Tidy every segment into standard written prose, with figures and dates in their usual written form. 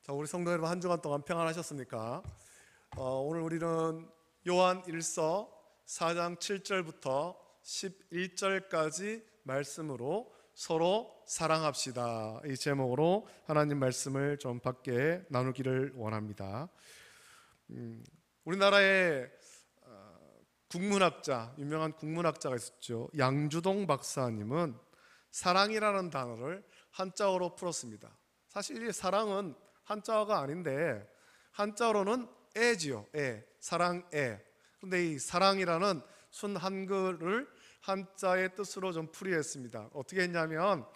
자, 우리 성도 여러분 한 주간 동안 평안하셨습니까? 오늘 우리는 요한 1서 4장 7절부터 11절까지 말씀으로 서로 사랑합시다, 이 제목으로 하나님 말씀을 좀 밖에 나누기를 원합니다. 우리나라에 국문학자, 유명한 국문학자가 있었죠. 양주동 박사님은 사랑이라는 단어를 한자어로 풀었습니다. 사실 이 사랑은 한자어가 아닌데 한자어로는 애지요. 애, 사랑애. 그런데 이 사랑이라는 순 한글을 한자의 뜻으로 좀 풀이했습니다. 어떻게 했냐면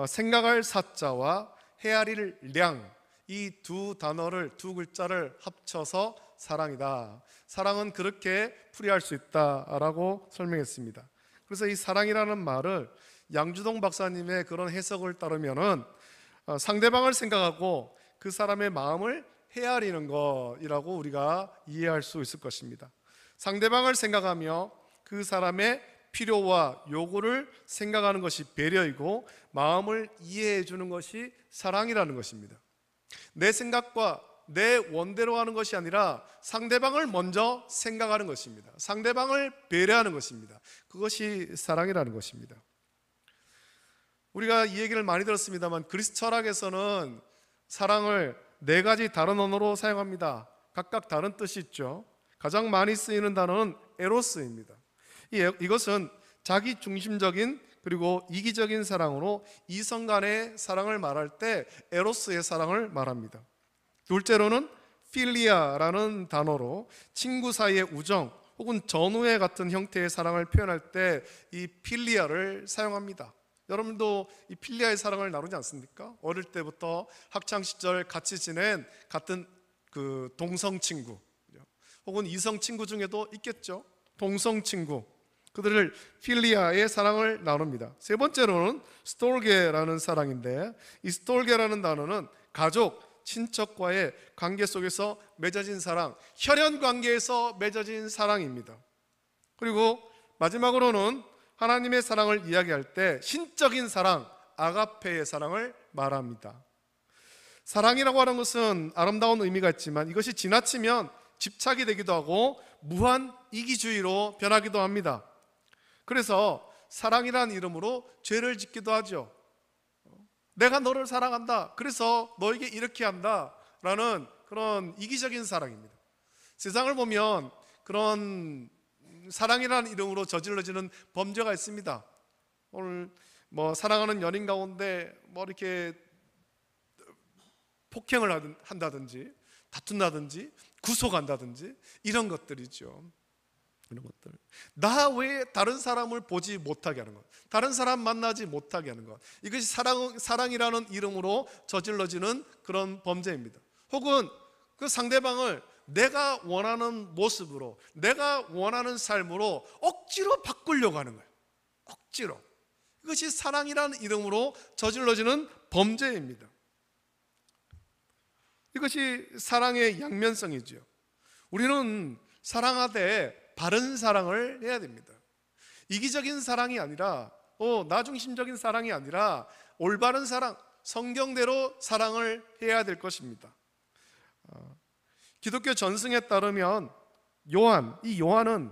생각할 사자와 헤아릴 량, 이 두 단어를, 두 글자를 합쳐서 사랑이다. 사랑은 그렇게 풀이할 수 있다라고 설명했습니다. 그래서 이 사랑이라는 말을 양주동 박사님의 그런 해석을 따르면은 상대방을 생각하고 그 사람의 마음을 헤아리는 것이라고 우리가 이해할 수 있을 것입니다. 상대방을 생각하며 그 사람의 필요와 요구를 생각하는 것이 배려이고, 마음을 이해해 주는 것이 사랑이라는 것입니다. 내 생각과 내 원대로 하는 것이 아니라 상대방을 먼저 생각하는 것입니다. 상대방을 배려하는 것입니다. 그것이 사랑이라는 것입니다. 우리가 이 얘기를 많이 들었습니다만 그리스 철학에서는 사랑을 네 가지 다른 언어로 사용합니다. 각각 다른 뜻이 있죠. 가장 많이 쓰이는 단어는 에로스입니다. 이것은 자기 중심적인 그리고 이기적인 사랑으로 이성 간의 사랑을 말할 때 에로스의 사랑을 말합니다. 둘째로는 필리아라는 단어로 친구 사이의 우정 혹은 전우애 같은 형태의 사랑을 표현할 때 이 필리아를 사용합니다. 여러분도 이 필리아의 사랑을 나누지 않습니까? 어릴 때부터 학창시절 같이 지낸 같은 그 동성 친구 혹은 이성 친구 중에도 있겠죠. 동성 친구, 그들을 필리아의 사랑을 나눕니다. 세 번째로는 스톨게라는 사랑인데, 이 스톨게라는 단어는 가족, 친척과의 관계 속에서 맺어진 사랑, 혈연 관계에서 맺어진 사랑입니다. 그리고 마지막으로는 하나님의 사랑을 이야기할 때 신적인 사랑, 아가페의 사랑을 말합니다. 사랑이라고 하는 것은 아름다운 의미가 있지만 이것이 지나치면 집착이 되기도 하고 무한 이기주의로 변하기도 합니다. 그래서 사랑이라는 이름으로 죄를 짓기도 하죠. 내가 너를 사랑한다, 그래서 너에게 이렇게 한다 라는 그런 이기적인 사랑입니다. 세상을 보면 그런 사랑이라는 이름으로 저질러지는 범죄가 있습니다. 오늘 사랑하는 연인 가운데 이렇게 폭행을 한다든지 다툰다든지 구속한다든지 이런 것들이죠. 이런 것들, 나 외에 다른 사람을 보지 못하게 하는 것, 다른 사람 만나지 못하게 하는 것, 이것이 사랑이라는 이름으로 저질러지는 그런 범죄입니다. 혹은 그 상대방을 내가 원하는 모습으로, 내가 원하는 삶으로 억지로 바꾸려고 하는 거예요. 억지로. 이것이 사랑이라는 이름으로 저질러지는 범죄입니다. 이것이 사랑의 양면성이죠. 우리는 사랑하되 바른 사랑을 해야 됩니다. 이기적인 사랑이 아니라, 나 중심적인 사랑이 아니라 올바른 사랑, 성경대로 사랑을 해야 될 것입니다. 기독교 전승에 따르면 요한은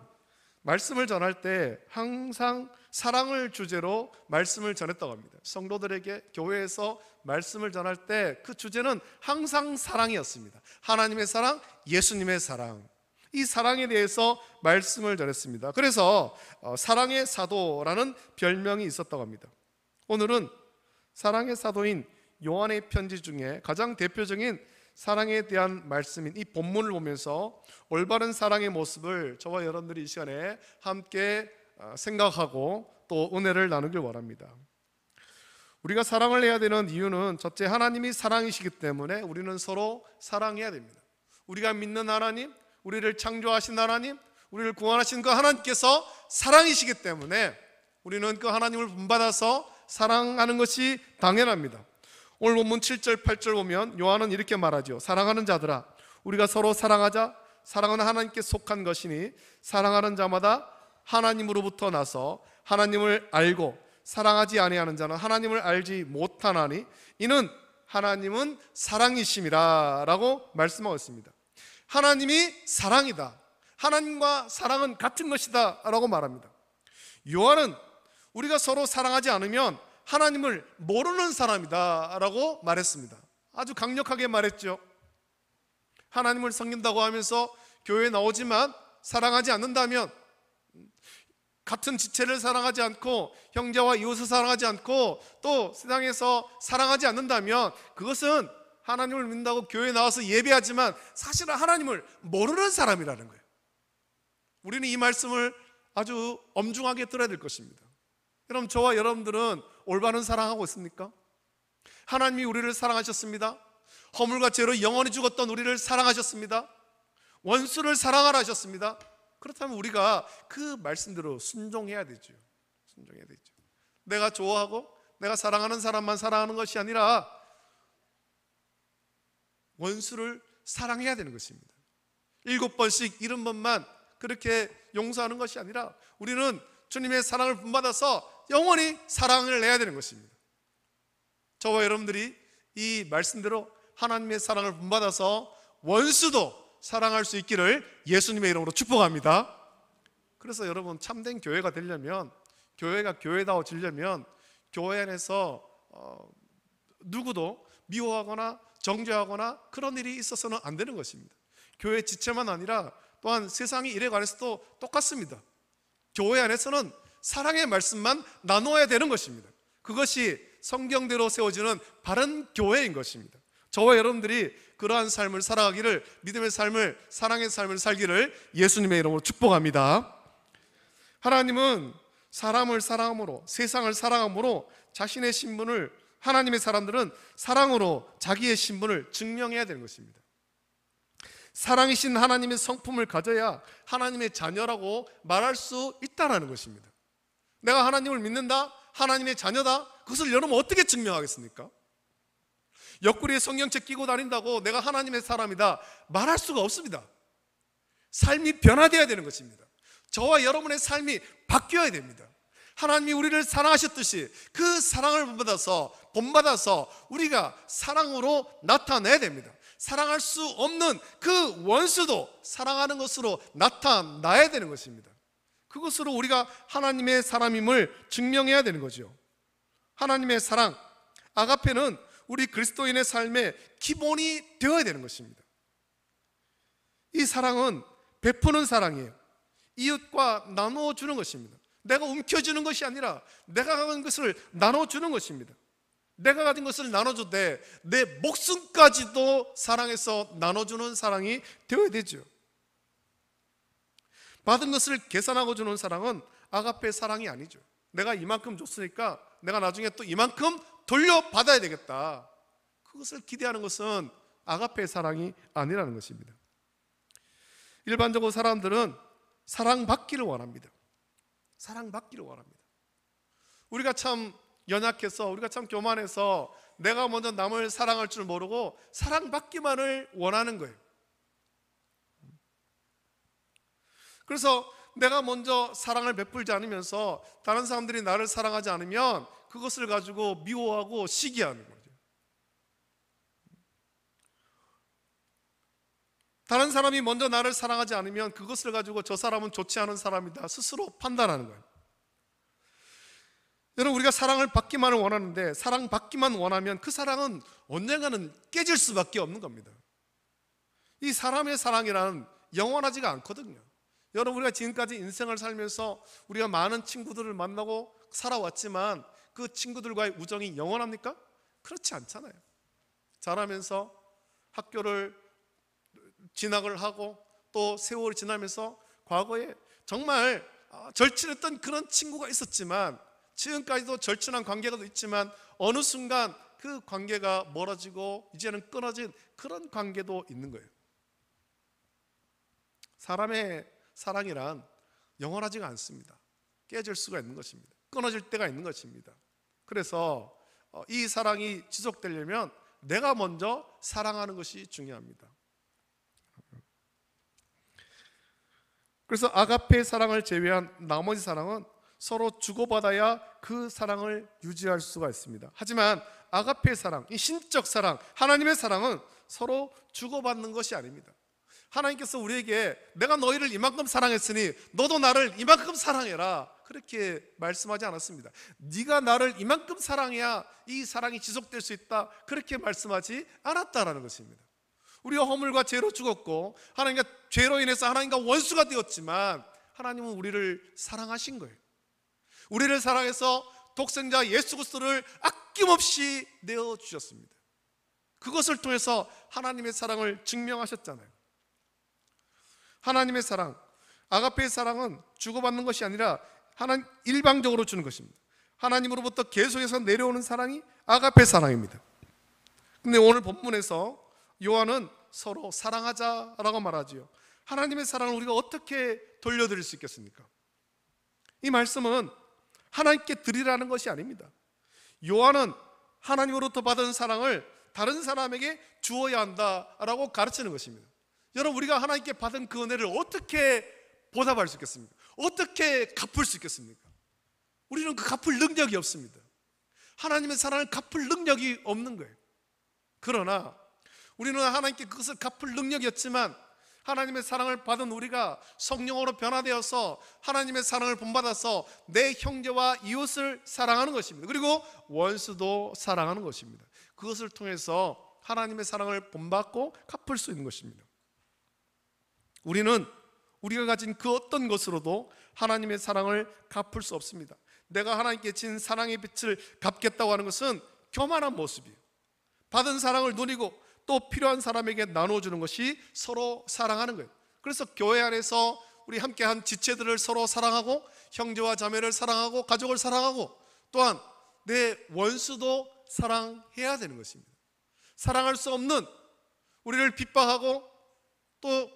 말씀을 전할 때 항상 사랑을 주제로 말씀을 전했다고 합니다. 성도들에게 교회에서 말씀을 전할 때 그 주제는 항상 사랑이었습니다. 하나님의 사랑, 예수님의 사랑, 이 사랑에 대해서 말씀을 전했습니다. 그래서 사랑의 사도라는 별명이 있었다고 합니다. 오늘은 사랑의 사도인 요한의 편지 중에 가장 대표적인 사랑에 대한 말씀인 이 본문을 보면서 올바른 사랑의 모습을 저와 여러분들이 이 시간에 함께 생각하고 또 은혜를 나누길 원합니다. 우리가 사랑을 해야 되는 이유는 첫째, 하나님이 사랑이시기 때문에 우리는 서로 사랑해야 됩니다. 우리가 믿는 하나님, 우리를 창조하신 하나님, 우리를 구원하신 그 하나님께서 사랑이시기 때문에 우리는 그 하나님을 본받아서 사랑하는 것이 당연합니다. 오늘 본문 7절 8절 보면 요한은 이렇게 말하죠. 사랑하는 자들아, 우리가 서로 사랑하자. 사랑은 하나님께 속한 것이니 사랑하는 자마다 하나님으로부터 나서 하나님을 알고 사랑하지 아니하는 자는 하나님을 알지 못하나니 이는 하나님은 사랑이심이라 라고 말씀하고 있습니다. 하나님이 사랑이다, 하나님과 사랑은 같은 것이다 라고 말합니다. 요한은 우리가 서로 사랑하지 않으면 하나님을 모르는 사람이다 라고 말했습니다. 아주 강력하게 말했죠. 하나님을 섬긴다고 하면서 교회에 나오지만 사랑하지 않는다면, 같은 지체를 사랑하지 않고 형제와 이웃을 사랑하지 않고 또 세상에서 사랑하지 않는다면 그것은 하나님을 믿는다고 교회에 나와서 예배하지만 사실은 하나님을 모르는 사람이라는 거예요. 우리는 이 말씀을 아주 엄중하게 들어야 될 것입니다. 그럼 저와 여러분들은 올바른 사랑하고 있습니까? 하나님이 우리를 사랑하셨습니다. 허물과 죄로 영원히 죽었던 우리를 사랑하셨습니다. 원수를 사랑하라 하셨습니다. 그렇다면 우리가 그 말씀대로 순종해야 되죠. 순종해야 되죠. 내가 좋아하고 내가 사랑하는 사람만 사랑하는 것이 아니라 원수를 사랑해야 되는 것입니다. 7번씩 70번만 그렇게 용서하는 것이 아니라 우리는 주님의 사랑을 본받아서 영원히 사랑을 내야 되는 것입니다. 저와 여러분들이 이 말씀대로 하나님의 사랑을 본받아서 원수도 사랑할 수 있기를 예수님의 이름으로 축복합니다. 그래서 여러분, 참된 교회가 되려면, 교회가 교회다워지려면 교회 안에서 누구도 미워하거나 정죄하거나 그런 일이 있어서는 안 되는 것입니다. 교회 지체만 아니라 또한 세상의 일에 관해서도 똑같습니다. 교회 안에서는 사랑의 말씀만 나누어야 되는 것입니다. 그것이 성경대로 세워지는 바른 교회인 것입니다. 저와 여러분들이 그러한 삶을 살아가기를, 믿음의 삶을, 사랑의 삶을 살기를 예수님의 이름으로 축복합니다. 하나님은 사람을 사랑함으로, 세상을 사랑함으로 자신의 신분을, 하나님의 사람들은 사랑으로 자기의 신분을 증명해야 되는 것입니다. 사랑이신 하나님의 성품을 가져야 하나님의 자녀라고 말할 수 있다는 것입니다. 내가 하나님을 믿는다, 하나님의 자녀다, 그것을 여러분 어떻게 증명하겠습니까? 옆구리에 성경책 끼고 다닌다고 내가 하나님의 사람이다 말할 수가 없습니다. 삶이 변화되어야 되는 것입니다. 저와 여러분의 삶이 바뀌어야 됩니다. 하나님이 우리를 사랑하셨듯이 그 사랑을 본받아서 우리가 사랑으로 나타내야 됩니다. 사랑할 수 없는 그 원수도 사랑하는 것으로 나타나야 되는 것입니다. 그것으로 우리가 하나님의 사람임을 증명해야 되는 거죠. 하나님의 사랑, 아가페는 우리 그리스도인의 삶의 기본이 되어야 되는 것입니다. 이 사랑은 베푸는 사랑이에요. 이웃과 나누어 주는 것입니다. 내가 움켜쥐는 것이 아니라 내가 가진 것을 나눠주는 것입니다. 내가 가진 것을 나눠주되 내 목숨까지도 사랑해서 나눠주는 사랑이 되어야 되죠. 받은 것을 계산하고 주는 사랑은 아가페 사랑이 아니죠. 내가 이만큼 줬으니까 내가 나중에 또 이만큼 돌려받아야 되겠다, 그것을 기대하는 것은 아가페 사랑이 아니라는 것입니다. 일반적으로 사람들은 사랑받기를 원합니다. 사랑받기를 원합니다. 우리가 참 연약해서, 우리가 참 교만해서 내가 먼저 남을 사랑할 줄 모르고 사랑받기만을 원하는 거예요. 그래서 내가 먼저 사랑을 베풀지 않으면서 다른 사람들이 나를 사랑하지 않으면 그것을 가지고 미워하고 시기하는 거죠. 다른 사람이 먼저 나를 사랑하지 않으면 그것을 가지고 저 사람은 좋지 않은 사람이다 스스로 판단하는 거예요. 여러분, 우리가 사랑을 받기만을 원하는데 사랑받기만 원하면 그 사랑은 언젠가는 깨질 수밖에 없는 겁니다. 이 사람의 사랑이란 영원하지가 않거든요. 여러분, 우리가 지금까지 인생을 살면서 우리가 많은 친구들을 만나고 살아왔지만 그 친구들과의 우정이 영원합니까? 그렇지 않잖아요. 자라면서 학교를 진학을 하고 또 세월이 지나면서 과거에 정말 절친했던 그런 친구가 있었지만, 지금까지도 절친한 관계가 있지만 어느 순간 그 관계가 멀어지고 이제는 끊어진 그런 관계도 있는 거예요. 사람의 사랑이란 영원하지가 않습니다. 깨질 수가 있는 것입니다. 끊어질 때가 있는 것입니다. 그래서 이 사랑이 지속되려면 내가 먼저 사랑하는 것이 중요합니다. 그래서 아가페 사랑을 제외한 나머지 사랑은 서로 주고받아야 그 사랑을 유지할 수가 있습니다. 하지만 아가페 사랑, 이 신적 사랑, 하나님의 사랑은 서로 주고받는 것이 아닙니다. 하나님께서 우리에게 내가 너희를 이만큼 사랑했으니 너도 나를 이만큼 사랑해라, 그렇게 말씀하지 않았습니다. 네가 나를 이만큼 사랑해야 이 사랑이 지속될 수 있다, 그렇게 말씀하지 않았다라는 것입니다. 우리가 허물과 죄로 죽었고 하나님과 죄로 인해서 하나님과 원수가 되었지만 하나님은 우리를 사랑하신 거예요. 우리를 사랑해서 독생자 예수 그리스도를 아낌없이 내어주셨습니다. 그것을 통해서 하나님의 사랑을 증명하셨잖아요. 하나님의 사랑, 아가페의 사랑은 주고받는 것이 아니라 하나님 일방적으로 주는 것입니다. 하나님으로부터 계속해서 내려오는 사랑이 아가페 사랑입니다. 근데 오늘 본문에서 요한은 서로 사랑하자라고 말하지요. 하나님의 사랑을 우리가 어떻게 돌려드릴 수 있겠습니까? 이 말씀은 하나님께 드리라는 것이 아닙니다. 요한은 하나님으로부터 받은 사랑을 다른 사람에게 주어야 한다라고 가르치는 것입니다. 여러분, 우리가 하나님께 받은 그 은혜를 어떻게 보답할 수 있겠습니까? 어떻게 갚을 수 있겠습니까? 우리는 그 갚을 능력이 없습니다. 하나님의 사랑을 갚을 능력이 없는 거예요. 그러나 우리는 하나님께 그것을 갚을 능력이 없지만 하나님의 사랑을 받은 우리가 성령으로 변화되어서 하나님의 사랑을 본받아서 내 형제와 이웃을 사랑하는 것입니다. 그리고 원수도 사랑하는 것입니다. 그것을 통해서 하나님의 사랑을 본받고 갚을 수 있는 것입니다. 우리는 우리가 가진 그 어떤 것으로도 하나님의 사랑을 갚을 수 없습니다. 내가 하나님께 진 사랑의 빛을 갚겠다고 하는 것은 교만한 모습이에요. 받은 사랑을 누리고 또 필요한 사람에게 나눠주는 것이 서로 사랑하는 거예요. 그래서 교회 안에서 우리 함께한 지체들을 서로 사랑하고 형제와 자매를 사랑하고 가족을 사랑하고 또한 내 원수도 사랑해야 되는 것입니다. 사랑할 수 없는 우리를 핍박하고 또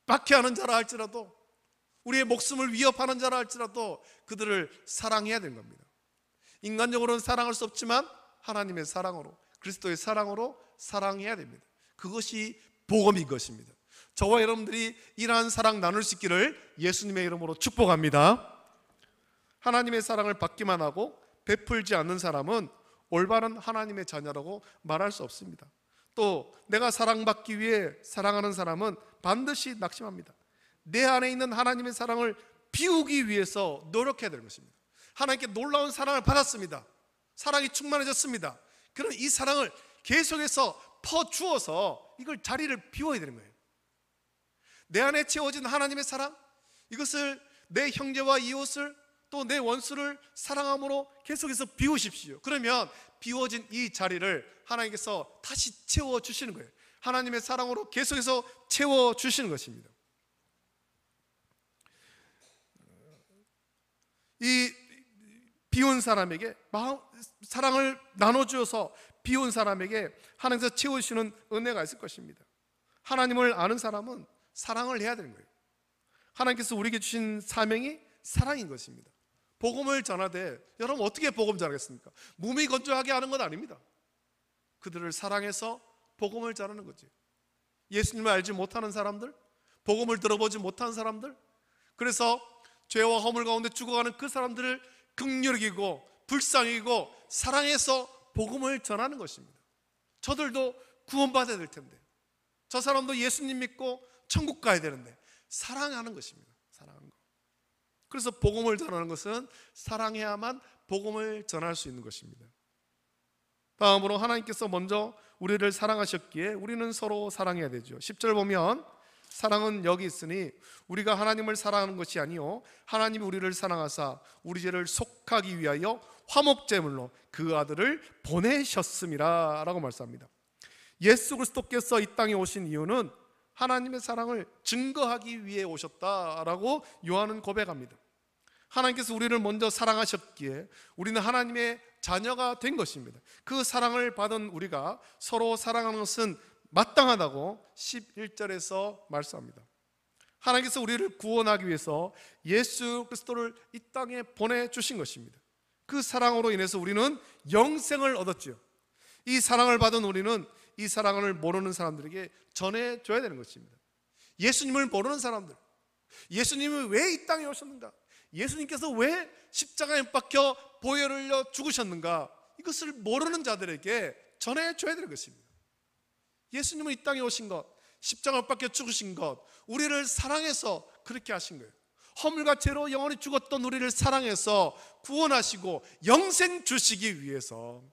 박해하는 자라 할지라도 우리의 목숨을 위협하는 자라 할지라도 그들을 사랑해야 되는 겁니다. 인간적으로는 사랑할 수 없지만 하나님의 사랑으로, 그리스도의 사랑으로 사랑해야 됩니다. 그것이 복음인 것입니다. 저와 여러분들이 이러한 사랑 나눌 수 있기를 예수님의 이름으로 축복합니다. 하나님의 사랑을 받기만 하고 베풀지 않는 사람은 올바른 하나님의 자녀라고 말할 수 없습니다. 또 내가 사랑받기 위해 사랑하는 사람은 반드시 낙심합니다. 내 안에 있는 하나님의 사랑을 비우기 위해서 노력해야 되는 것입니다. 하나님께 놀라운 사랑을 받았습니다. 사랑이 충만해졌습니다. 그럼 이 사랑을 계속해서 퍼주어서 이걸 자리를 비워야 되는 거예요. 내 안에 채워진 하나님의 사랑, 이것을 내 형제와 이웃을 또 내 원수를 사랑함으로 계속해서 비우십시오. 그러면 비워진 이 자리를 하나님께서 다시 채워주시는 거예요. 하나님의 사랑으로 계속해서 채워주시는 것입니다. 이 비운 사람에게 사랑을 나눠주어서 비운 사람에게 하나님께서 채우시는 은혜가 있을 것입니다. 하나님을 아는 사람은 사랑을 해야 되는 거예요. 하나님께서 우리에게 주신 사명이 사랑인 것입니다. 복음을 전하되 여러분 어떻게 복음 전하겠습니까? 무미건조하게 하는 건 아닙니다. 그들을 사랑해서 복음을 전하는 거지. 예수님을 알지 못하는 사람들, 복음을 들어보지 못한 사람들, 그래서 죄와 허물 가운데 죽어가는 그 사람들을 긍휼히 여기고 불쌍히 여기고 사랑해서 복음을 전하는 것입니다. 저들도 구원받아야 될 텐데, 저 사람도 예수님 믿고 천국 가야 되는데 사랑하는 것입니다. 사랑하는 것. 그래서 복음을 전하는 것은 사랑해야만 복음을 전할 수 있는 것입니다. 다음으로 하나님께서 먼저 우리를 사랑하셨기에 우리는 서로 사랑해야 되죠. 10절 보면 사랑은 여기 있으니 우리가 하나님을 사랑하는 것이 아니요 하나님이 우리를 사랑하사 우리 죄를 속하기 위하여 화목제물로 그 아들을 보내셨음이라 라고 말씀합니다. 예수 그리스도께서 이 땅에 오신 이유는 하나님의 사랑을 증거하기 위해 오셨다라고 요한은 고백합니다. 하나님께서 우리를 먼저 사랑하셨기에 우리는 하나님의 자녀가 된 것입니다. 그 사랑을 받은 우리가 서로 사랑하는 것은 마땅하다고 11절에서 말씀합니다. 하나님께서 우리를 구원하기 위해서 예수 그리스도를 이 땅에 보내주신 것입니다. 그 사랑으로 인해서 우리는 영생을 얻었죠. 이 사랑을 받은 우리는 이 사랑을 모르는 사람들에게 전해줘야 되는 것입니다. 예수님을 모르는 사람들, 예수님이 왜 이 땅에 오셨는가, 예수님께서 왜 십자가에 못 박혀 보혈을 흘려 죽으셨는가, 이것을 모르는 자들에게 전해줘야 되는 것입니다. 예수님은 이 땅에 오신 것, 십자가에 못 박혀 죽으신 것, 우리를 사랑해서 그렇게 하신 거예요. 허물과 죄로 영원히 죽었던 우리를 사랑해서 구원하시고 영생 주시기 위해서,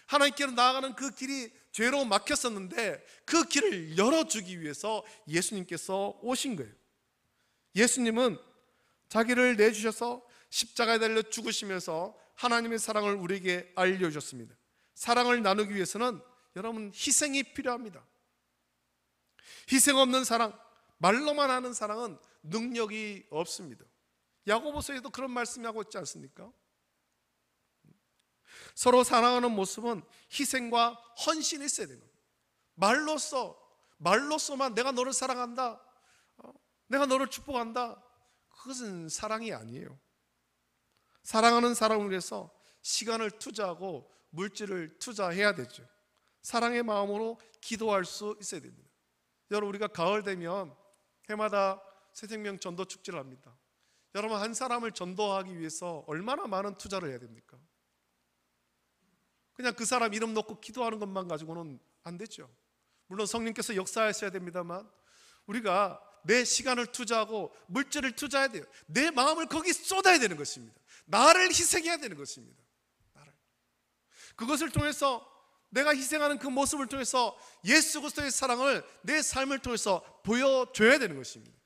하나님께로 나아가는 그 길이 죄로 막혔었는데 그 길을 열어주기 위해서 예수님께서 오신 거예요. 예수님은 자기를 내주셔서 십자가에 달려 죽으시면서 하나님의 사랑을 우리에게 알려주셨습니다. 사랑을 나누기 위해서는 여러분, 희생이 필요합니다. 희생 없는 사랑, 말로만 하는 사랑은 능력이 없습니다. 야고보서에도 그런 말씀이 하고 있지 않습니까? 서로 사랑하는 모습은 희생과 헌신이 있어야 되는 거예요. 말로서만 내가 너를 사랑한다, 내가 너를 축복한다, 그것은 사랑이 아니에요. 사랑하는 사람을 위해서 시간을 투자하고 물질을 투자해야 되죠. 사랑의 마음으로 기도할 수 있어야 됩니다. 여러분, 우리가 가을 되면 해마다 새생명 전도 축제를 합니다. 여러분, 한 사람을 전도하기 위해서 얼마나 많은 투자를 해야 됩니까? 그냥 그 사람 이름 놓고 기도하는 것만 가지고는 안 되죠. 물론 성령께서 역사하셔야 됩니다만 우리가 내 시간을 투자하고 물질을 투자해야 돼요. 내 마음을 거기 쏟아야 되는 것입니다. 나를 희생해야 되는 것입니다. 그것을 통해서, 내가 희생하는 그 모습을 통해서 예수 그리스도의 사랑을 내 삶을 통해서 보여줘야 되는 것입니다.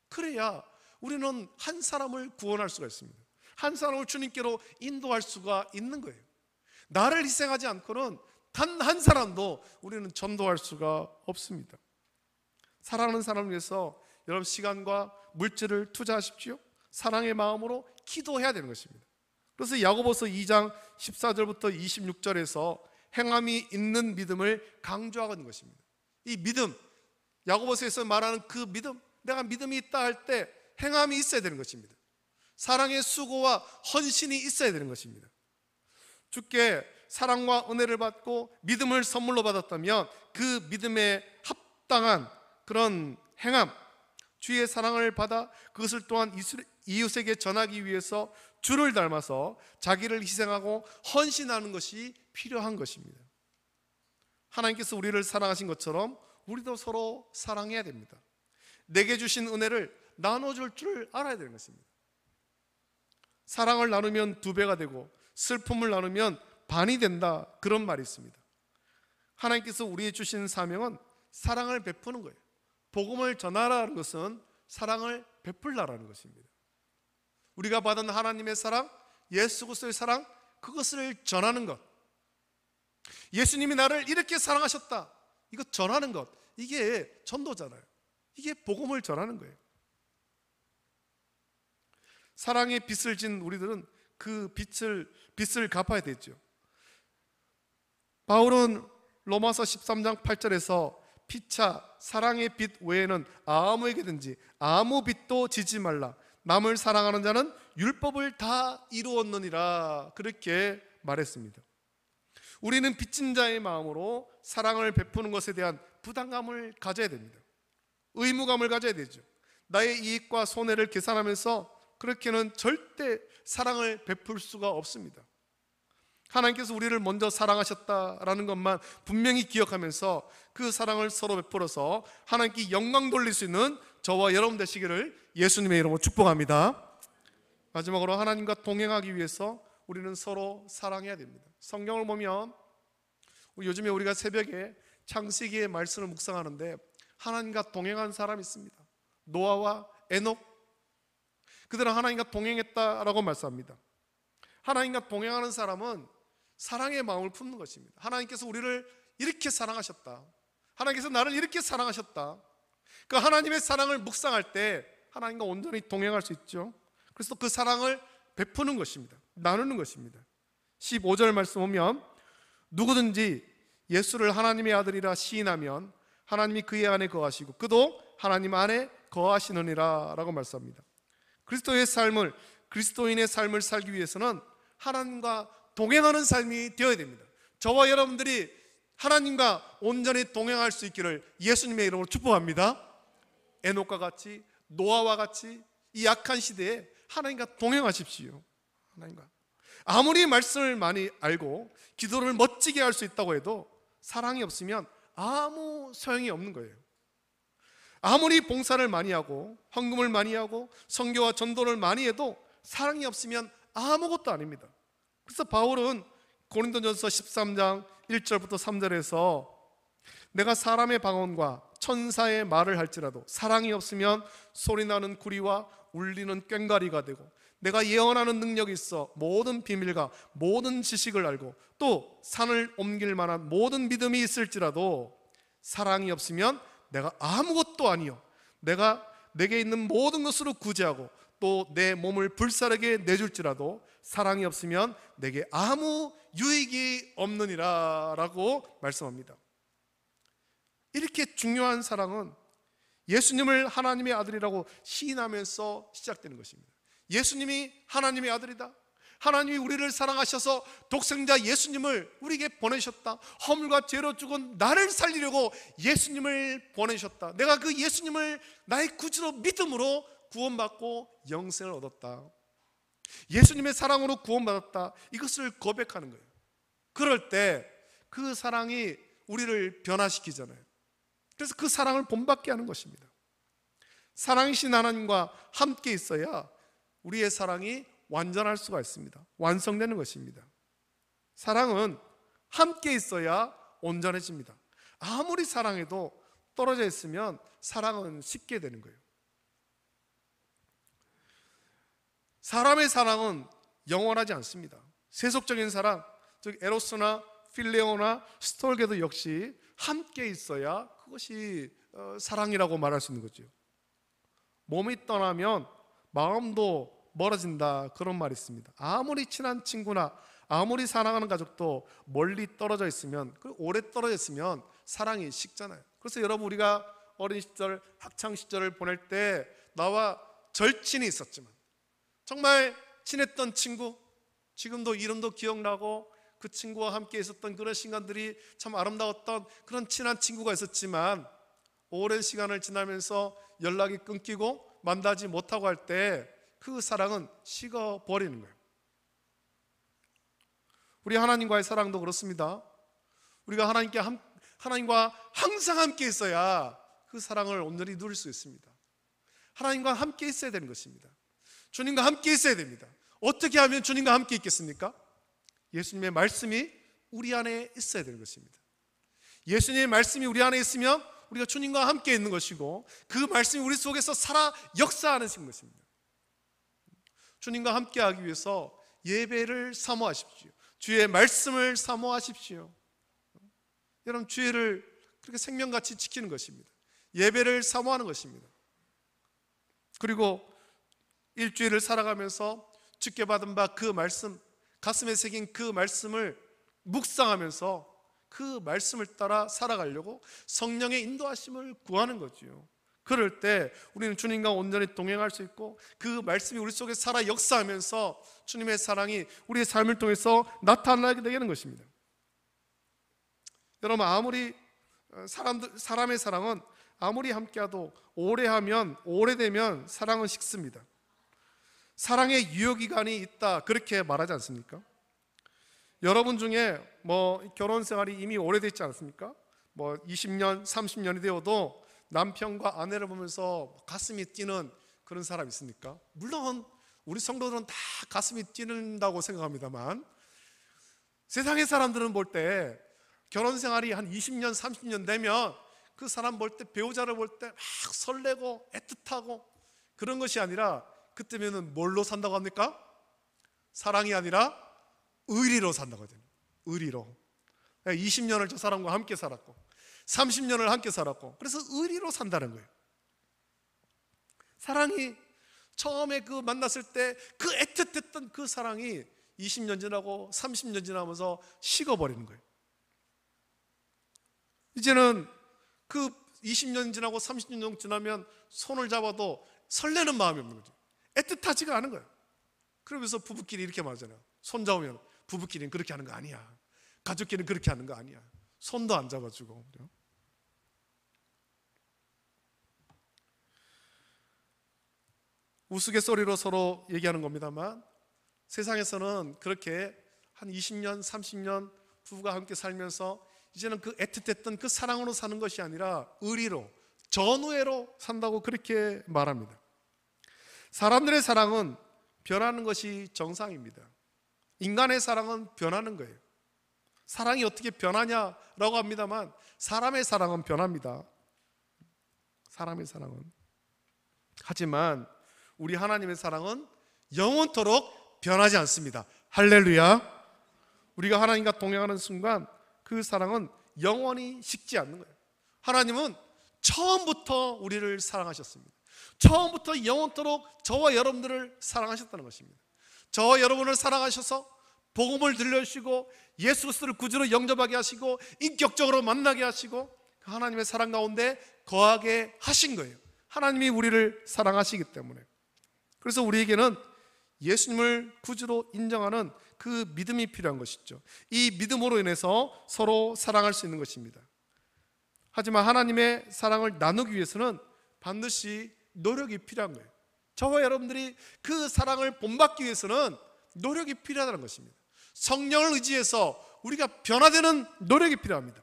그래야 우리는 한 사람을 구원할 수가 있습니다. 한 사람을 주님께로 인도할 수가 있는 거예요. 나를 희생하지 않고는 단 한 사람도 우리는 전도할 수가 없습니다. 사랑하는 사람을 위해서 여러분, 시간과 물질을 투자하십시오. 사랑의 마음으로 기도해야 되는 것입니다. 그래서 야고보서 2장 14절부터 26절에서 행함이 있는 믿음을 강조하고 있는 것입니다. 이 믿음, 야고보서에서 말하는 그 믿음, 내가 믿음이 있다 할 때 행함이 있어야 되는 것입니다. 사랑의 수고와 헌신이 있어야 되는 것입니다. 주께 사랑과 은혜를 받고 믿음을 선물로 받았다면 그 믿음에 합당한 그런 행함, 주의 사랑을 받아 그것을 또한 이웃에게 전하기 위해서 주를 닮아서 자기를 희생하고 헌신하는 것이 필요한 것입니다. 하나님께서 우리를 사랑하신 것처럼 우리도 서로 사랑해야 됩니다. 내게 주신 은혜를 나눠줄 줄 알아야 되는 것입니다. 사랑을 나누면 2배가 되고 슬픔을 나누면 반이 된다, 그런 말이 있습니다. 하나님께서 우리에게 주신 사명은 사랑을 베푸는 거예요. 복음을 전하라는 것은 사랑을 베풀라라는 것입니다. 우리가 받은 하나님의 사랑, 예수 그리스도의 사랑, 그것을 전하는 것, 예수님이 나를 이렇게 사랑하셨다, 이거 전하는 것, 이게 전도잖아요. 이게 복음을 전하는 거예요. 사랑의 빚을 진 우리들은 그 빚을 갚아야 되죠. 바울은 로마서 13장 8절에서 피차 사랑의 빚 외에는 아무에게든지 아무 빚도 지지 말라, 남을 사랑하는 자는 율법을 다 이루었느니라, 그렇게 말했습니다. 우리는 빚진 자의 마음으로 사랑을 베푸는 것에 대한 부담감을 가져야 됩니다. 의무감을 가져야 되죠. 나의 이익과 손해를 계산하면서 그렇게는 절대 사랑을 베풀 수가 없습니다. 하나님께서 우리를 먼저 사랑하셨다라는 것만 분명히 기억하면서 그 사랑을 서로 베풀어서 하나님께 영광 돌릴 수 있는 저와 여러분 되시기를 예수님의 이름으로 축복합니다. 마지막으로 하나님과 동행하기 위해서 우리는 서로 사랑해야 됩니다. 성경을 보면 요즘에 우리가 새벽에 창세기의 말씀을 묵상하는데 하나님과 동행한 사람이 있습니다. 노아와 에녹, 그들은 하나님과 동행했다라고 말씀합니다. 하나님과 동행하는 사람은 사랑의 마음을 품는 것입니다. 하나님께서 우리를 이렇게 사랑하셨다, 하나님께서 나를 이렇게 사랑하셨다, 그 하나님의 사랑을 묵상할 때 하나님과 온전히 동행할 수 있죠. 그래서 그 사랑을 베푸는 것입니다. 나누는 것입니다. 15절 말씀 보면 누구든지 예수를 하나님의 아들이라 시인하면 하나님이 그의 안에 거하시고 그도 하나님 안에 거하시느니라 라고 말씀합니다. 그리스도인의 삶을 살기 위해서는 하나님과 동행하는 삶이 되어야 됩니다. 저와 여러분들이 하나님과 온전히 동행할 수 있기를 예수님의 이름으로 축복합니다. 에녹과 같이, 노아와 같이 이 약한 시대에 하나님과 동행하십시오. 하나님과 아무리 말씀을 많이 알고 기도를 멋지게 할 수 있다고 해도 사랑이 없으면 아무 소용이 없는 거예요. 아무리 봉사를 많이 하고 헌금을 많이 하고 선교와 전도를 많이 해도 사랑이 없으면 아무것도 아닙니다. 그래서 바울은 고린도전서 13장 1절부터 3절에서 내가 사람의 방언과 천사의 말을 할지라도 사랑이 없으면 소리나는 구리와 울리는 꽹과리가 되고 내가 예언하는 능력이 있어 모든 비밀과 모든 지식을 알고 또 산을 옮길 만한 모든 믿음이 있을지라도 사랑이 없으면 내가 아무것도 아니요 내게 있는 모든 것으로 구제하고 또 내 몸을 불사르게 내줄지라도 사랑이 없으면 내게 아무 유익이 없느니라 라고 말씀합니다. 이렇게 중요한 사랑은 예수님을 하나님의 아들이라고 시인하면서 시작되는 것입니다. 예수님이 하나님의 아들이다, 하나님이 우리를 사랑하셔서 독생자 예수님을 우리에게 보내셨다, 허물과 죄로 죽은 나를 살리려고 예수님을 보내셨다, 내가 그 예수님을 나의 구주로 믿음으로 구원받고 영생을 얻었다, 예수님의 사랑으로 구원받았다, 이것을 고백하는 거예요. 그럴 때 그 사랑이 우리를 변화시키잖아요. 그래서 그 사랑을 본받게 하는 것입니다. 사랑이신 하나님과 함께 있어야 우리의 사랑이 완전할 수가 있습니다. 완성되는 것입니다. 사랑은 함께 있어야 온전해집니다. 아무리 사랑해도 떨어져 있으면 사랑은 식게 되는 거예요. 사람의 사랑은 영원하지 않습니다. 세속적인 사랑, 즉 에로스나 필레오나 스톨게도 역시 함께 있어야 그것이 사랑이라고 말할 수 있는 거죠. 몸이 떠나면 마음도 멀어진다, 그런 말이 있습니다. 아무리 친한 친구나 아무리 사랑하는 가족도 멀리 떨어져 있으면, 오래 떨어져 있으면 사랑이 식잖아요. 그래서 여러분, 우리가 어린 시절, 학창 시절을 보낼 때 나와 절친이 있었지만 정말 친했던 친구, 지금도 이름도 기억나고 그 친구와 함께 있었던 그런 시간들이 참 아름다웠던 그런 친한 친구가 있었지만 오랜 시간을 지나면서 연락이 끊기고 만나지 못하고 할 때 그 사랑은 식어버리는 거예요. 우리 하나님과의 사랑도 그렇습니다. 우리가 하나님과 항상 함께 있어야 그 사랑을 온전히 누릴 수 있습니다. 하나님과 함께 있어야 되는 것입니다. 주님과 함께 있어야 됩니다. 어떻게 하면 주님과 함께 있겠습니까? 예수님의 말씀이 우리 안에 있어야 되는 것입니다. 예수님의 말씀이 우리 안에 있으면 우리가 주님과 함께 있는 것이고 그 말씀이 우리 속에서 살아 역사하는 것입니다. 주님과 함께 하기 위해서 예배를 사모하십시오. 주의 말씀을 사모하십시오. 여러분, 주의를 그렇게 생명같이 지키는 것입니다. 예배를 사모하는 것입니다. 그리고 일주일을 살아가면서 주께 받은 바 그 말씀, 가슴에 새긴 그 말씀을 묵상하면서 그 말씀을 따라 살아가려고 성령의 인도하심을 구하는 거지요. 그럴 때 우리는 주님과 온전히 동행할 수 있고 그 말씀이 우리 속에 살아 역사하면서 주님의 사랑이 우리의 삶을 통해서 나타나게 되는 것입니다. 여러분, 아무리 사람의 사랑은 아무리 함께해도 오래하면, 오래되면 사랑은 식습니다. 사랑의 유효기간이 있다, 그렇게 말하지 않습니까? 여러분 중에 결혼 생활이 이미 오래됐지 않습니까? 20년, 30년이 되어도 남편과 아내를 보면서 가슴이 뛰는 그런 사람 있습니까? 물론 우리 성도들은 다 가슴이 뛰는다고 생각합니다만 세상의 사람들은 볼 때 결혼 생활이 한 20년, 30년 되면 그 사람 볼 때, 배우자를 볼 때 막 설레고 애틋하고 그런 것이 아니라 그때면은 뭘로 산다고 합니까? 사랑이 아니라 의리로 산다고 하잖아요. 의리로. 20년을 저 사람과 함께 살았고 30년을 함께 살았고 그래서 의리로 산다는 거예요. 사랑이 처음에 그 만났을 때 그 애틋했던 그 사랑이 20년 지나고 30년 지나면서 식어버리는 거예요. 이제는 그 20년 지나고 30년 지나면 손을 잡아도 설레는 마음이 없는 거죠. 애틋하지가 않은 거예요. 그러면서 부부끼리 이렇게 말하잖아요. 손 잡으면 부부끼리는 그렇게 하는 거 아니야, 가족끼리는 그렇게 하는 거 아니야, 손도 안 잡아주고. 우스갯소리로 서로 얘기하는 겁니다만, 세상에서는 그렇게 한 20년, 30년 부부가 함께 살면서 이제는 그 애틋했던 그 사랑으로 사는 것이 아니라 의리로, 전우애로 산다고 그렇게 말합니다. 사람들의 사랑은 변하는 것이 정상입니다. 인간의 사랑은 변하는 거예요. 사랑이 어떻게 변하냐라고 합니다만, 사람의 사랑은 변합니다. 사람의 사랑은. 하지만 우리 하나님의 사랑은 영원토록 변하지 않습니다. 할렐루야. 우리가 하나님과 동행하는 순간 그 사랑은 영원히 식지 않는 거예요. 하나님은 처음부터 우리를 사랑하셨습니다. 처음부터 영원토록 저와 여러분들을 사랑하셨다는 것입니다. 저와 여러분을 사랑하셔서 복음을 들려주시고 예수 그리스도를 구주로 영접하게 하시고 인격적으로 만나게 하시고 그 하나님의 사랑 가운데 거하게 하신 거예요. 하나님이 우리를 사랑하시기 때문에. 그래서 우리에게는 예수님을 구주로 인정하는 그 믿음이 필요한 것이죠. 이 믿음으로 인해서 서로 사랑할 수 있는 것입니다. 하지만 하나님의 사랑을 나누기 위해서는 반드시 노력이 필요한 거예요. 저와 여러분들이 그 사랑을 본받기 위해서는 노력이 필요하다는 것입니다. 성령을 의지해서 우리가 변화되는 노력이 필요합니다.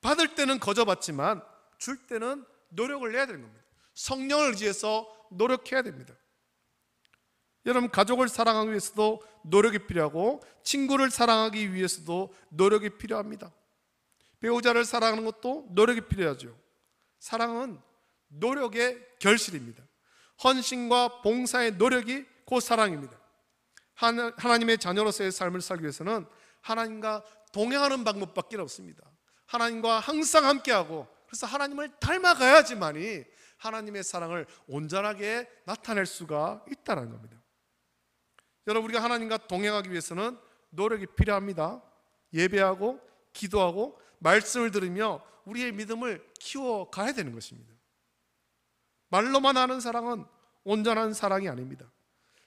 받을 때는 거저 받지만 줄 때는 노력을 내야 되는 겁니다. 성령을 의지해서 노력해야 됩니다. 여러분, 가족을 사랑하기 위해서도 노력이 필요하고 친구를 사랑하기 위해서도 노력이 필요합니다. 배우자를 사랑하는 것도 노력이 필요하죠. 사랑은 노력의 결실입니다. 헌신과 봉사의 노력이 곧 사랑입니다. 하나님의 자녀로서의 삶을 살기 위해서는 하나님과 동행하는 방법밖에 없습니다. 하나님과 항상 함께하고, 그래서 하나님을 닮아가야지만이 하나님의 사랑을 온전하게 나타낼 수가 있다는 겁니다. 여러분, 우리가 하나님과 동행하기 위해서는 노력이 필요합니다. 예배하고 기도하고 말씀을 들으며 우리의 믿음을 키워가야 되는 것입니다. 말로만 하는 사랑은 온전한 사랑이 아닙니다.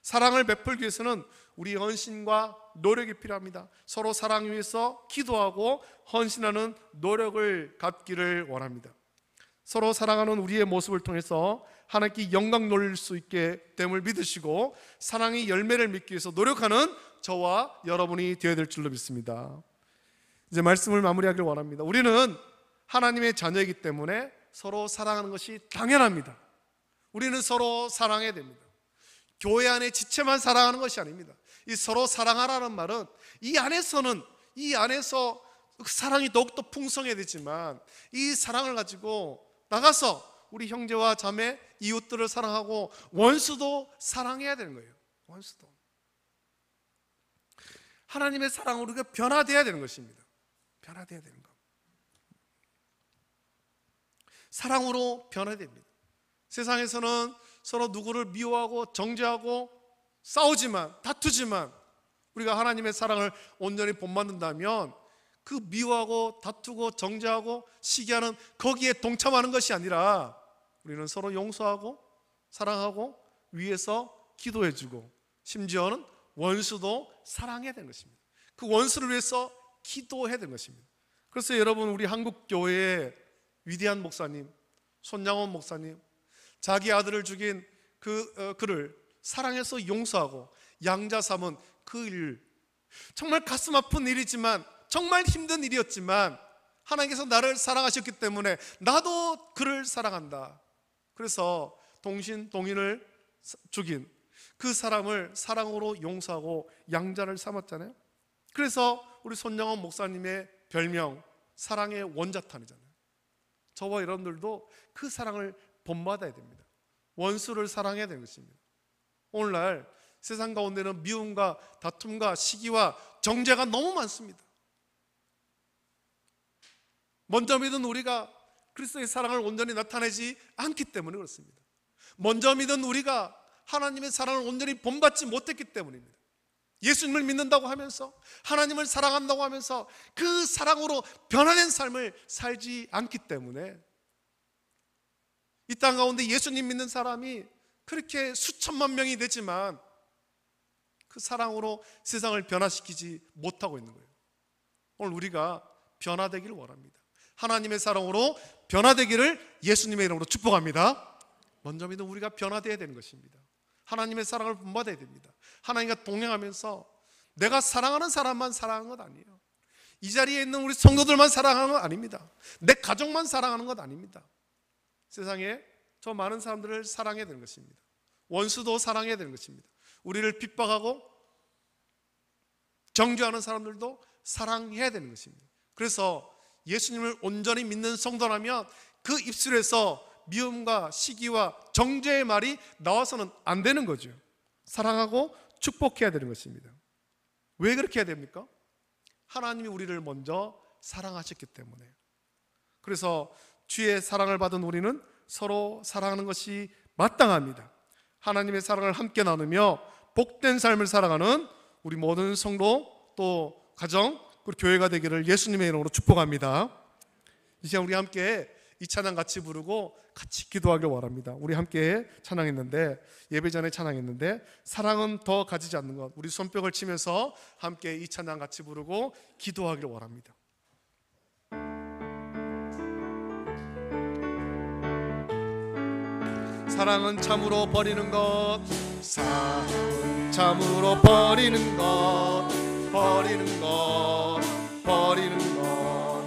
사랑을 베풀기 위해서는 우리 헌신과 노력이 필요합니다. 서로 사랑을 위해서 기도하고 헌신하는 노력을 갖기를 원합니다. 서로 사랑하는 우리의 모습을 통해서 하나님께 영광 돌릴 수 있게 됨을 믿으시고 사랑의 열매를 맺기 위해서 노력하는 저와 여러분이 되어야 될 줄로 믿습니다. 이제 말씀을 마무리하기를 원합니다. 우리는 하나님의 자녀이기 때문에 서로 사랑하는 것이 당연합니다. 우리는 서로 사랑해야 됩니다. 교회 안에 지체만 사랑하는 것이 아닙니다. 이 서로 사랑하라는 말은 이 안에서 사랑이 더욱더 풍성해야 되지만 이 사랑을 가지고 나가서 우리 형제와 자매, 이웃들을 사랑하고 원수도 사랑해야 되는 거예요. 원수도. 하나님의 사랑으로 우리가 변화되어야 되는 것입니다. 변화되어야 되는 것. 사랑으로 변화됩니다. 세상에서는 서로 누구를 미워하고 정죄하고 싸우지만, 다투지만 우리가 하나님의 사랑을 온전히 본받는다면 그 미워하고 다투고 정죄하고 시기하는 거기에 동참하는 것이 아니라 우리는 서로 용서하고 사랑하고 위에서 기도해주고 심지어는 원수도 사랑해야 되는 것입니다. 그 원수를 위해서 기도해야 되는 것입니다. 그래서 여러분, 우리 한국교회의 위대한 목사님 손양원 목사님, 자기 아들을 죽인 그를 사랑해서 용서하고 양자 삼은 그 일, 정말 가슴 아픈 일이지만 정말 힘든 일이었지만 하나님께서 나를 사랑하셨기 때문에 나도 그를 사랑한다. 그래서 동인을 죽인 그 사람을 사랑으로 용서하고 양자를 삼았잖아요. 그래서 우리 손영원 목사님의 별명 사랑의 원자탄이잖아요. 저와 여러분들도 그 사랑을 본받아야 됩니다. 원수를 사랑해야 되는 것입니다. 오늘날 세상 가운데는 미움과 다툼과 시기와 정죄가 너무 많습니다. 먼저 믿은 우리가 그리스도의 사랑을 온전히 나타내지 않기 때문에 그렇습니다. 먼저 믿은 우리가 하나님의 사랑을 온전히 본받지 못했기 때문입니다. 예수님을 믿는다고 하면서 하나님을 사랑한다고 하면서 그 사랑으로 변화된 삶을 살지 않기 때문에 이 땅 가운데 예수님 믿는 사람이 그렇게 수천만 명이 되지만 그 사랑으로 세상을 변화시키지 못하고 있는 거예요. 오늘 우리가 변화되기를 원합니다. 하나님의 사랑으로 변화되기를 예수님의 이름으로 축복합니다. 먼저 믿는 우리가 변화되어야 되는 것입니다. 하나님의 사랑을 본받아야 됩니다. 하나님과 동행하면서 내가 사랑하는 사람만 사랑하는 것 아니에요. 이 자리에 있는 우리 성도들만 사랑하는 것 아닙니다. 내 가족만 사랑하는 것 아닙니다. 세상에 저 많은 사람들을 사랑해야 되는 것입니다. 원수도 사랑해야 되는 것입니다. 우리를 핍박하고 정죄하는 사람들도 사랑해야 되는 것입니다. 그래서 예수님을 온전히 믿는 성도라면 그 입술에서 미움과 시기와 정죄의 말이 나와서는 안 되는 거죠. 사랑하고 축복해야 되는 것입니다. 왜 그렇게 해야 됩니까? 하나님이 우리를 먼저 사랑하셨기 때문에. 그래서 주의 사랑을 받은 우리는 서로 사랑하는 것이 마땅합니다. 하나님의 사랑을 함께 나누며 복된 삶을 살아가는 우리 모든 성도, 또 가정, 그리고 교회가 되기를 예수님의 이름으로 축복합니다. 이 시간 우리 함께 이 찬양 같이 부르고 같이 기도하길 원합니다. 우리 함께 찬양했는데, 예배 전에 찬양했는데, 사랑은 더 가지지 않는 것, 우리 손뼉을 치면서 함께 이 찬양 같이 부르고 기도하길 원합니다. 사랑은 참으로 버리는 것, 사랑은 참으로 버리는 것, 버리는 것, 버리는 것,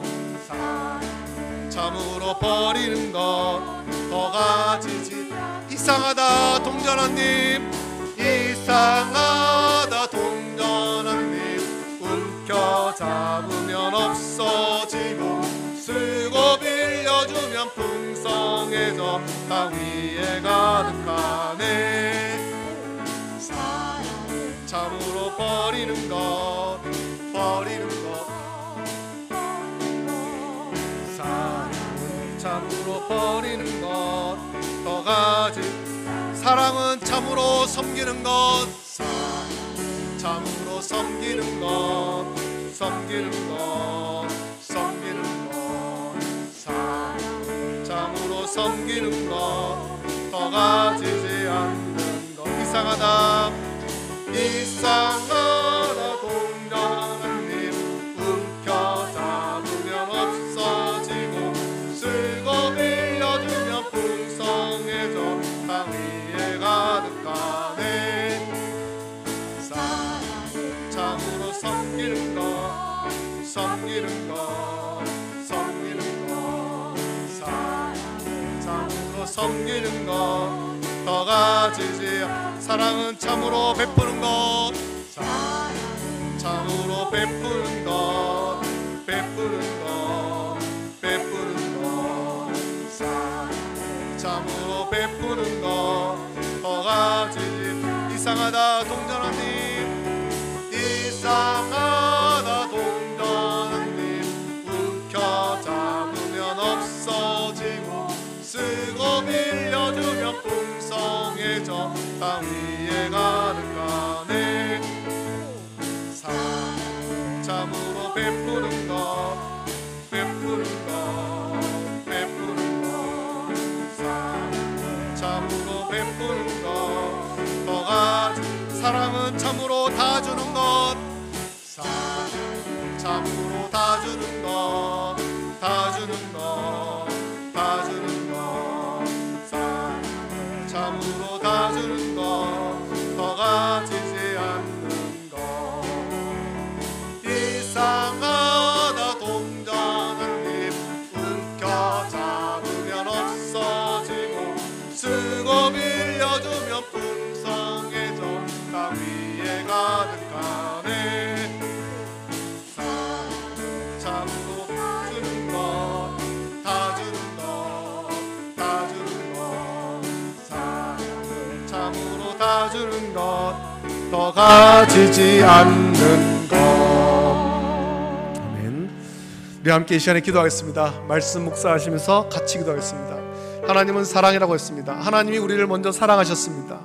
사랑은 참으로 버리는 것, 더 가지지. 이상하다 동전한님, 이상하다 동전한님, 움켜잡으면 없어지고 쓰고 빌려주면 풍성해져 땅 위에 가득하네. 사랑은 참으로 버리는 것, 버리는 것, 사랑은 참으로 버리는 것, 더 가지. 사랑은 참으로 섬기는 것, 사랑은 참으로 섬기는 것, 섬기는 것, 섬기는 것, 사랑은 참으로 섬기는 것, 더 가지지 않는 것. 이상하다, 이상하다 동전한님, 움켜잡으면 없어지고 쓰고 빌려주면 풍성해져 땅 위에 가득하네. 사랑은 참으로 섬기는 것, 섬기는 것, 섬기는 것, 사랑은 참으로 섬기는 것, 더 가지지. 사랑은 참으로 베푸는 것, 사랑은 참으로 베푸는 것, 베푸는 것, 베푸는 것, 사랑은 참으로 베푸는 것, 더 가지지. 이상하다 동전한님, 이상하다 동전한님, 움켜잡으면 없어지고 쓰고 빌려주면 풍성해져 땅 위에 가득하네. 사랑은 참으로 베푸는 것, 베푸는 것, 베푸는 것, 사랑은 참으로 베푸는 것, 더 가지. 사랑은 참으로 다 주는 것, 사랑은 참으로 다 주는 것, 다 주는 것, 다 주는 것, 사랑은 참으로 다 주는 것, 더 가지지 않는 것. 이상하다 동전한님, 움켜잡으면 없어지고 쓰고 빌려주면 풍성해져 땅 위에 가득하네. 사랑은 참으로 주는 것, 다 주는 것, 다 주는 것, 사랑은 참으로 다 주는 것, 더 가지지 않는 것. 아멘. 우리 함께 이 시간에 기도하겠습니다. 말씀 묵상하시면서 같이 기도하겠습니다. 하나님은 사랑이라고 했습니다. 하나님이 우리를 먼저 사랑하셨습니다.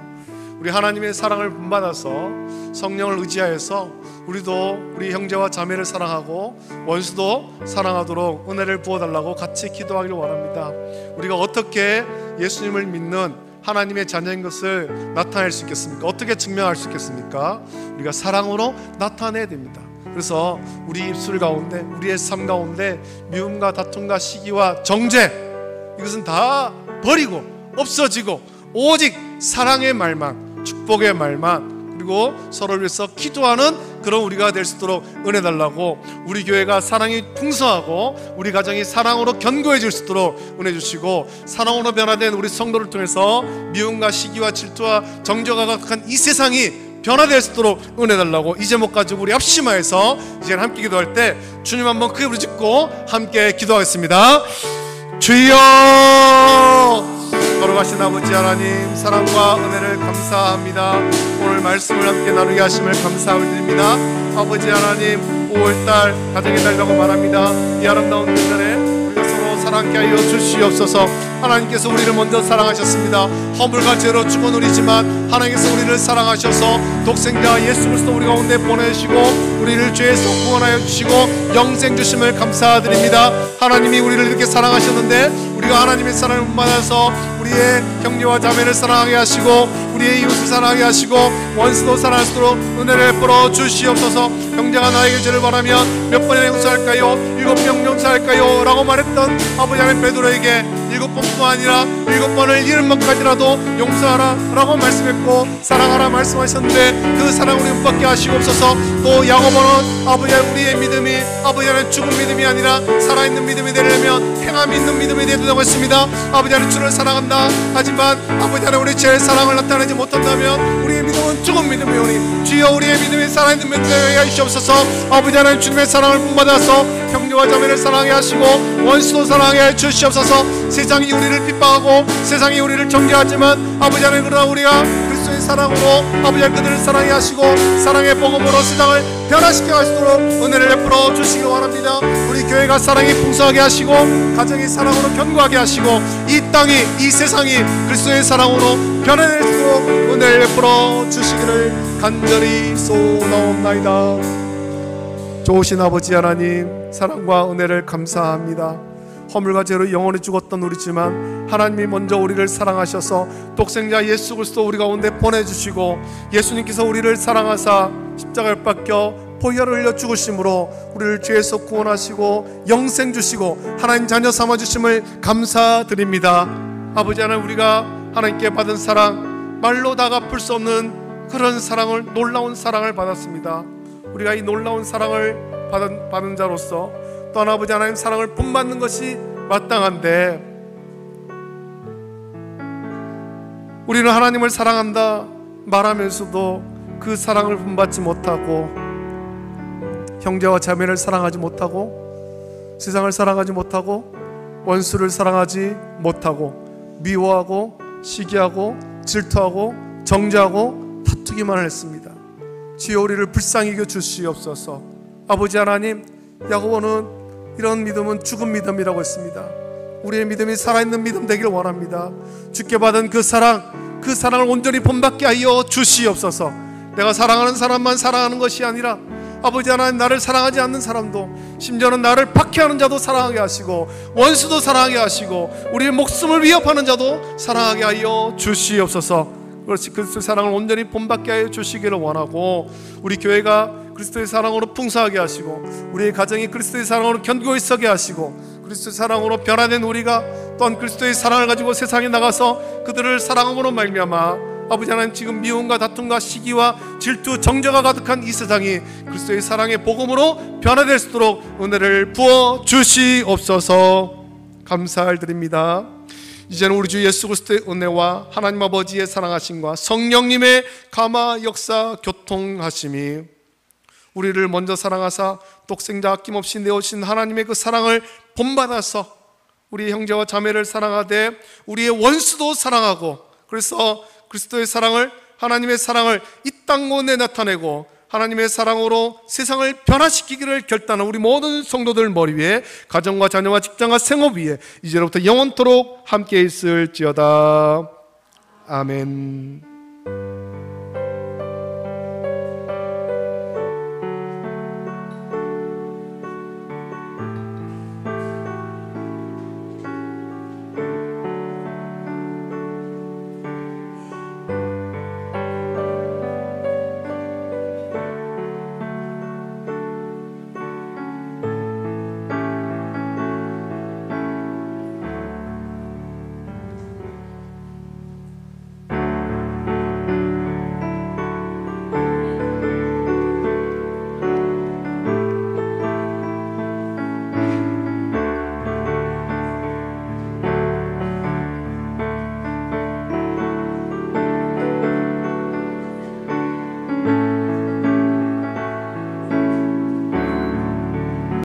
우리 하나님의 사랑을 본받아서 성령을 의지하여서 우리도 우리 형제와 자매를 사랑하고 원수도 사랑하도록 은혜를 부어달라고 같이 기도하기를 원합니다. 우리가 어떻게 예수님을 믿는 하나님의 자녀인 것을 나타낼 수 있겠습니까? 어떻게 증명할 수 있겠습니까? 우리가 사랑으로 나타내야 됩니다. 그래서 우리 입술 가운데, 우리의 삶 가운데 미움과 다툼과 시기와 정죄, 이것은 다 버리고 없어지고 오직 사랑의 말만, 축복의 말만, 그리고 서로를 위해서 기도하는 그런 우리가 될 수 있도록 은혜 달라고, 우리 교회가 사랑이 풍성하고 우리 가정이 사랑으로 견고해질 수 있도록 은혜 주시고, 사랑으로 변화된 우리 성도를 통해서 미움과 시기와 질투와 정죄가 가득한 이 세상이 변화될 수 있도록 은혜 달라고, 이 제목 가지고 우리 합심하여서 이제 함께 기도할 때 주님 한번 크게 부르짖고 함께 기도하겠습니다. 주여, 걸어가신 아버지 하나님, 사랑과 은혜를 감사합니다. 오늘 말씀을 함께 나누게 하심을 감사드립니다. 아버지 하나님, 5월달 가정의 달이라고 말합니다. 이 아름다운 계절에 우리가 서로 사랑케 하여 주시옵소서. 하나님께서 우리를 먼저 사랑하셨습니다. 허물과 죄로 죽은 우리지만 하나님께서 우리를 사랑하셔서 독생자 예수 그리스도 우리 가운데 보내주시고 우리를 죄에서 구원하여 주시고 영생 주심을 감사드립니다. 하나님이 우리를 이렇게 사랑하셨는데 우리가 하나님의 사랑을 받아서 우리의 형제와 자매를 사랑하게 하시고 우리의 이웃을 사랑하게 하시고 원수도 사랑할 수 있도록 은혜를 베풀어 주시옵소서. 형제가 나에게 죄를 바라면 몇 번이나 용서할까요? 7번 용서할까요? 라고 말했던 아버지 하나님 베드로에게 7번뿐만 아니라 7번을 70번까지라도 용서하라 라고 말씀했고 사랑하라 말씀하셨는데 그 사랑 우리 붙받게 하시옵소서. 또 야고보는 아버지 하나님 우리의 믿음이 아버지 하나님 죽은 믿음이 아니라 살아있는 믿음이 되려면 행함 있는 믿음이 되도록 했습니다. 아버지 하나님 주를 사랑한다 하지만 아버지 하나님 우리 죄의 사랑을 나타내지 못한다면 우리의 믿음은 죽은 믿음이오니 주여 우리의 믿음이 살아있는 믿음이 되게 하시옵소서. 아버지 하나님 주님의 사랑을 본받아서 형제와 자매를 사랑하게 하시고 원수도 사랑하게 해 주시옵소서. 세상이 우리를 핍박하고 세상이 우리를 정죄하지만 아버지 하나님 그러나 우리가 그리스도의 사랑으로 아버지 하나님 그들을 사랑하게 하시고 사랑의 복음으로 세상을 변화시켜 가시도록 은혜를 베풀어 주시기 원합니다. 우리 교회가 사랑이 풍성하게 하시고 가정이 사랑으로 견고하게 하시고 이 땅이 이 세상이 그리스도의 사랑으로 변화될 수 있도록 은혜를 베풀어 주시기를 간절히 소원하옵나이다. 좋으신 아버지 하나님, 사랑과 은혜를 감사합니다. 허물과 죄로 영원히 죽었던 우리지만 하나님이 먼저 우리를 사랑하셔서 독생자 예수 그리스도 우리 가운데 보내주시고 예수님께서 우리를 사랑하사 십자가에 박혀 보혈을 흘려 죽으심으로 우리를 죄에서 구원하시고 영생 주시고 하나님 자녀 삼아주심을 감사드립니다. 아버지 하나님, 우리가 하나님께 받은 사랑, 말로 다 갚을 수 없는 그런 사랑을, 놀라운 사랑을 받았습니다. 우리가 이 놀라운 사랑을 받은 자로서 또한 아버지 하나님 사랑을 본받는 것이 마땅한데 우리는 하나님을 사랑한다 말하면서도 그 사랑을 본받지 못하고 형제와 자매를 사랑하지 못하고 세상을 사랑하지 못하고 원수를 사랑하지 못하고 미워하고 시기하고 질투하고 정죄하고 다투기만 했습니다. 주여 우리를 불쌍히 여겨 주시옵소서. 아버지 하나님, 야고보는 이런 믿음은 죽은 믿음이라고 했습니다. 우리의 믿음이 살아있는 믿음 되기를 원합니다. 주께 받은 그 사랑을 온전히 본받게 하여 주시옵소서. 내가 사랑하는 사람만 사랑하는 것이 아니라 아버지 하나님, 나를 사랑하지 않는 사람도, 심지어는 나를 박해하는 자도 사랑하게 하시고 원수도 사랑하게 하시고 우리의 목숨을 위협하는 자도 사랑하게 하여 주시옵소서. 그렇지, 그리스도의 사랑을 온전히 본받게 하여 주시기를 원하고 우리 교회가 그리스도의 사랑으로 풍성하게 하시고 우리의 가정이 그리스도의 사랑으로 견고히 서게 하시고 그리스도의 사랑으로 변화된 우리가 또한 그리스도의 사랑을 가지고 세상에 나가서 그들을 사랑함으로 말미암아 아버지 하나님, 지금 미움과 다툼과 시기와 질투 정죄가 가득한 이 세상이 그리스도의 사랑의 복음으로 변화될 수 있도록 은혜를 부어 주시옵소서. 감사드립니다. 이제는 우리 주 예수 그리스도의 은혜와 하나님 아버지의 사랑하심과 성령님의 감화 역사 교통하심이 우리를 먼저 사랑하사 독생자 아낌없이 내어주신 하나님의 그 사랑을 본받아서 우리 형제와 자매를 사랑하되 우리의 원수도 사랑하고, 그래서 그리스도의 사랑을, 하나님의 사랑을 이 땅 가운데 나타내고 하나님의 사랑으로 세상을 변화시키기를 결단한 우리 모든 성도들 머리 위에, 가정과 자녀와 직장과 생업 위에 이제로부터 영원토록 함께 있을지어다. 아멘.